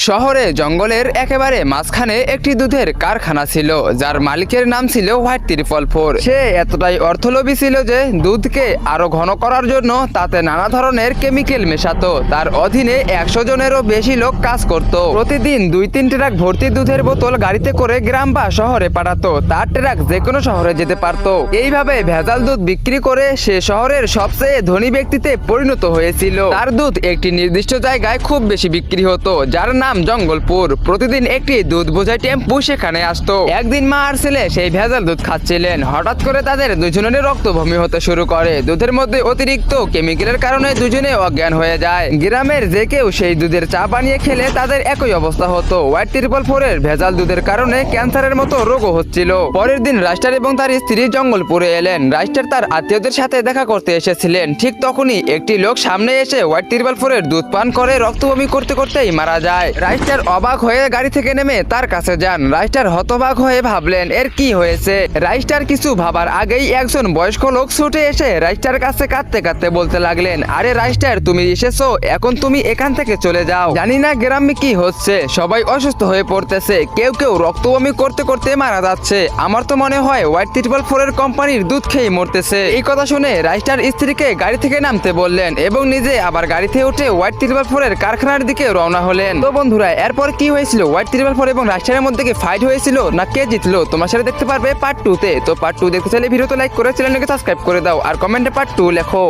শহরে জঙ্গলের একেবারে মাঝখানে একটি দুধের কারখানা ছিল, যার মালিকের নাম ছিল হোয়াইট 344। সে এতটাই অর্থলোভী ছিল যে দুধকে আরো ঘন করার জন্য তাতে নানা ধরনের কেমিক্যাল মেশাতো। তার অধীনে 100 জনেরও বেশি লোক কাজ করত। প্রতিদিন 2-3 ট্রাক ভর্তি দুধের বোতল গাড়িতে করে গ্রাম বা শহরে পাঠাতো। তার ট্রাক যে কোনো শহরে যেতে পারত। এইভাবে ভেজাল দুধ বিক্রি করে সে শহরের সবচেয়ে ধনী ব্যক্তিতে পরিণত হয়েছিল। তার দুধ একটি নির্দিষ্ট জায়গায় খুব বেশি বিক্রি হতো, যার নাম জঙ্গলপুর। প্রতিদিন একটি দুধ বোঝাই টেম্পু সেখানে আসতো। একদিন মা আর ছেলে সেই ভেজাল দুধ খাচ্ছিলেন। হঠাৎ করে তাদের দুজনের রক্ত বমি হতে শুরু করে। দুধের মধ্যে অতিরিক্ত কেমিক্যালের কারণে দুজনে অজ্ঞান হয়ে যায়। গ্রামের যে কেউ সেই দুধের চা বানিয়ে খেলে তাদের একই অবস্থা হতো। হোয়াইট 344 এর ভেজাল দুধের কারণে ক্যান্সারের মতো রোগও হচ্ছিল। পরের দিন রাস্টার এবং তার স্ত্রী জঙ্গলপুরে এলেন। রাস্টার তার আত্মীয়দের সাথে দেখা করতে এসেছিলেন। ঠিক তখনই একটি লোক সামনে এসে হোয়াইট 344 এর দুধ পান করে রক্ত বমি করতে করতেই মারা যায়। রাইস্টার অবাক হয়ে গাড়ি থেকে নেমে তার কাছে যান। রাইস্টার হতবাক হয়ে ভাবলেন এর কি হয়েছে। রাইস্টার কিছু ভাবার আগেই একজন বয়স্ক লোক ছুটে এসে রাইস্টার কাছে কাঁদতে কাঁদতে বলতে লাগলেন, আরে রাইস্টার, তুমি এসেছো, এখন তুমি এখান থেকে চলে যাও। জানি না গ্রামে কি হচ্ছে, সবাই অসুস্থ হয়ে পড়তেছে, কেউ কেউ রক্ত বমি করতে করতে মারা যাচ্ছে। আমার তো মনে হয় হোয়াইট 344 এর কোম্পানির দুধ খেয়ে মরতেছে। এই কথা শুনে রাইস্টার স্ত্রীকে গাড়ি থেকে নামতে বললেন এবং নিজে আবার গাড়িতে উঠে হোয়াইট 344 এর কারখানার দিকে রওনা হলেন। তো বন্ধুরা, এরপর কি হয়েছিল? হোয়াইট 344 এবং রাশিয়ার মধ্যে কি ফাইট হয়েছিল না কে জিতলো? তোমার সাথে দেখতে পারবে পার্ট 2 তে। তো পার্ট 2 দেখতে চাইলে ভিডিওতে লাইক করে চ্যানেলটাকে সাবস্ক্রাইব করে দাও আর কমেন্টে পার্ট 2 লেখো।